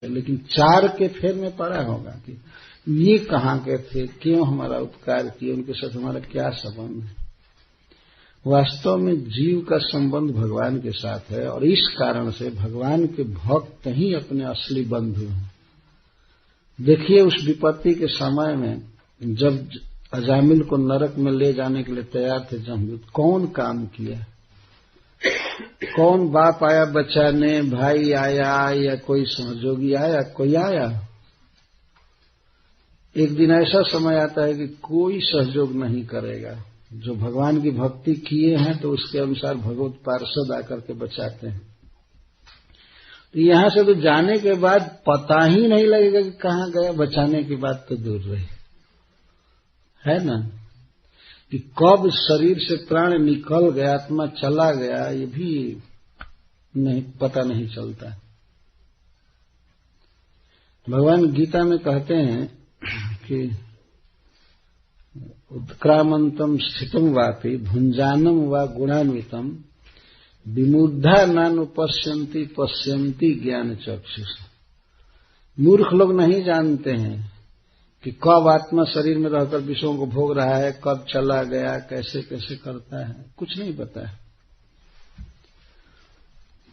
लेकिन 4 के फेर में पड़ा होगा कि ये कहाँ के थे, क्यों हमारा उपकार किए, उनके साथ हमारा क्या संबंध है। वास्तव में जीव का संबंध भगवान के साथ है और इस कारण से भगवान के भक्त ही अपने असली बंधु हैं। देखिए उस विपत्ति के समय में जब अजामिल को नरक में ले जाने के लिए तैयार थे जमदूत, कौन काम किया, कौन बाप आया बचाने, भाई आया या कोई सहयोगी आया, कोई आया। एक दिन ऐसा समय आता है कि कोई सहयोग नहीं करेगा। जो भगवान की भक्ति किए हैं तो उसके अनुसार भगवत पार्षद आकर के बचाते हैं। तो यहां से तो जाने के बाद पता ही नहीं लगेगा कि कहां गया, बचाने की बात तो दूर रही, है ना, कि कब शरीर से प्राण निकल गया, आत्मा चला गया, ये भी नहीं पता नहीं चलता। भगवान गीता में कहते हैं कि उत्क्रामंतम स्थितम वापि भुंजानम व गुणान्वितम विमुद्धा नानुपश्यन्ति पश्यन्ति ज्ञान चक्षुष। मूर्ख लोग नहीं जानते हैं कि कब आत्मा शरीर में रहकर विषयों को भोग रहा है, कब चला गया, कैसे कैसे करता है, कुछ नहीं पता है।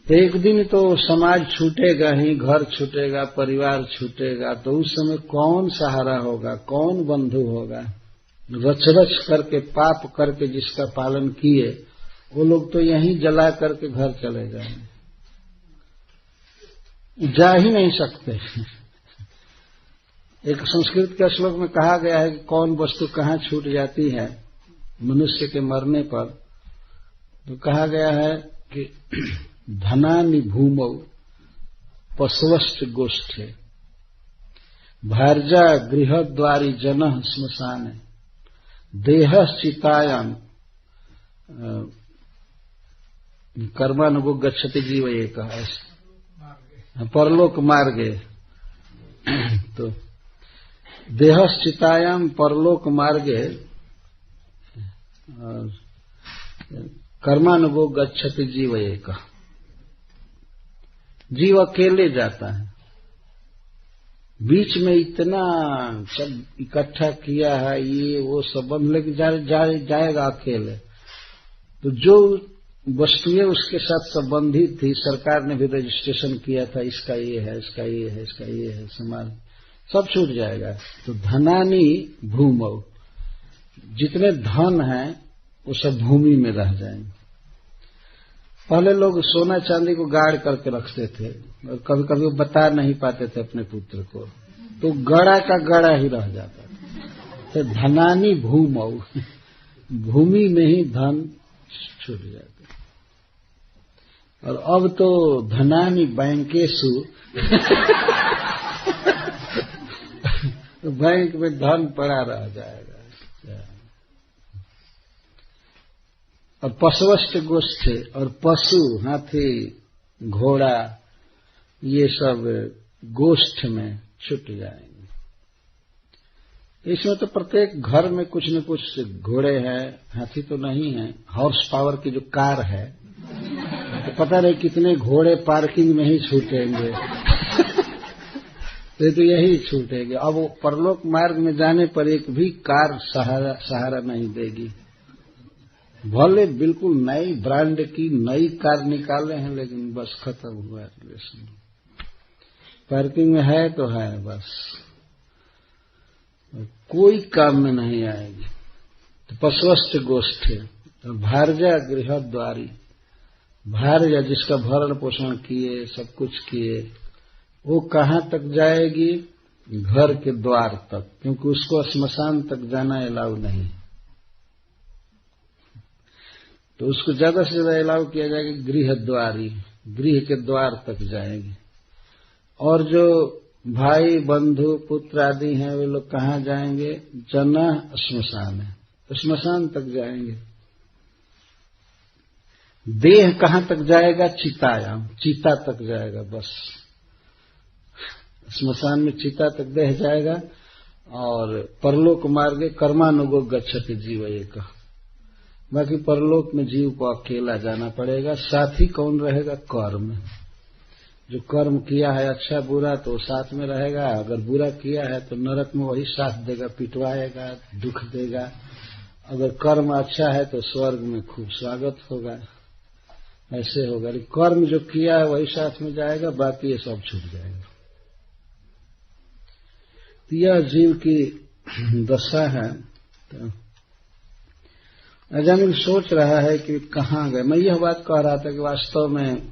तो एक दिन तो समाज छूटेगा ही, घर छूटेगा, परिवार छूटेगा, तो उस समय कौन सहारा होगा, कौन बंधु होगा। रच रच करके पाप करके जिसका पालन किए वो लोग तो यहीं जला करके घर चले जाएंगे, जा ही नहीं सकते। एक संस्कृत के श्लोक में कहा गया है कि कौन वस्तु कहाँ छूट जाती है मनुष्य के मरने पर, तो कहा गया है कि धनानि भूमौ पशवश्च गोष्ठे भार्या गृहद्वारी जनः श्मशाने देहश्चितायाम कर्मानुगो गच्छति जीव एक परलोक मार्गे। तो देहश्चितायाम परलोक मार्गे कर्मानुगो गच्छति जीव एक। जीव अकेले जाता है, बीच में इतना सब इकट्ठा किया है, ये वो सब बंद लेके जाएगा अकेले। तो जो वस्तुएं उसके साथ संबंधित थी, सरकार ने भी रजिस्ट्रेशन किया था, इसका ये है, इसका ये है, इसका ये है, समाज सब छूट जाएगा। तो धनानि भूमौ, जितने धन हैं वो सब भूमि में रह जाएंगे। पहले लोग सोना चांदी को गाड़ करके रखते थे और कभी कभी बता नहीं पाते थे अपने पुत्र को, तो गड़ा का गड़ा ही रह जाता था। तो धनानि भूमौ, भूमि में ही धन छूट जाता। और अब तो धनानि बैंकेषु, तो बैंक में धन पड़ा रह जाएगा। और पशुवष्ट गोष्ठे, और पशु हाथी घोड़ा ये सब गोष्ठ में छूट जाएंगे। इसमें तो प्रत्येक घर में कुछ न कुछ घोड़े हैं, हाथी तो नहीं है। हॉर्स पावर की जो कार है, तो पता नहीं कितने घोड़े पार्किंग में ही छूटेंगे। तो यही छूटेंगे। अब वो परलोक मार्ग में जाने पर एक भी कार सहारा नहीं देगी। भले बिल्कुल नई ब्रांड की नई कार निकाले हैं, लेकिन बस खत्म हुआ रिलेशन। पार्किंग में है तो है, बस कोई काम में नहीं आएगी। तो पशुवष्ट गोष्ठी, तो भार्या गृहद्वारी, भार्या जिसका भरण पोषण किए, सब कुछ किए, वो कहाँ तक जाएगी? घर के द्वार तक, क्योंकि उसको श्मशान तक जाना अलाउ नहीं। तो उसको ज्यादा से ज्यादा अलाउ किया जाएगा गृहद्वारी, गृह के द्वार तक जाएगी। और जो भाई बंधु पुत्र आदि हैं वे लोग कहाँ जाएंगे? जना श्मशान है, तो श्मशान तक जाएंगे। देह कहाँ तक जाएगा? चितायाम, चिता तक जाएगा। बस श्मशान में चिता तक देह जाएगा। और परलोक मार्गे कर्मानुगो गच्छति जीव एक, बाकी परलोक में जीव को अकेला जाना पड़ेगा। साथी कौन रहेगा? कर्म। जो कर्म किया है अच्छा बुरा तो साथ में रहेगा, अगर बुरा किया है तो नरक में वही साथ देगा, पिटवाएगा, दुख देगा। अगर कर्म अच्छा है तो स्वर्ग में खूब स्वागत होगा, ऐसे होगा। कर्म जो किया है वही साथ में जाएगा, बाकी ये सब छूट जाएगा। तो यह जीव की दशा है। तो अजामिल सोच रहा है कि कहाँ गए। मैं यह बात कह रहा था कि वास्तव में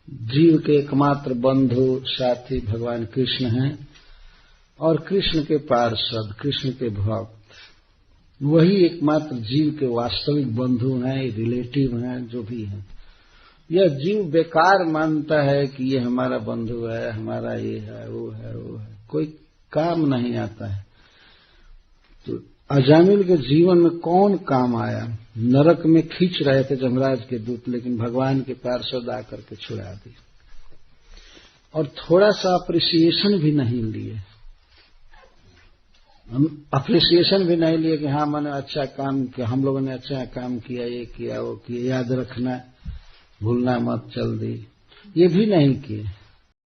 जीव के एकमात्र बंधु साथी भगवान कृष्ण हैं, और कृष्ण के पार्षद, कृष्ण के भक्त, वही एकमात्र जीव के वास्तविक बंधु हैं, रिलेटिव हैं, जो भी हैं। यह जीव बेकार मानता है कि ये हमारा बंधु है, हमारा ये है, वो है, वो है, कोई काम नहीं आता है। तो अजामिल के जीवन में कौन काम आया? नरक में खींच रहे थे जमराज के दूत, लेकिन भगवान के पार्षद आकर के छुड़ा दिए, और थोड़ा सा अप्रिसिएशन भी नहीं लिए। हम अप्रिसिएशन भी नहीं लिए कि हाँ मैंने अच्छा काम किया, हम लोगों ने अच्छा काम किया, ये किया, वो किया, याद रखना, भूलना मत जल्दी, ये भी नहीं किए।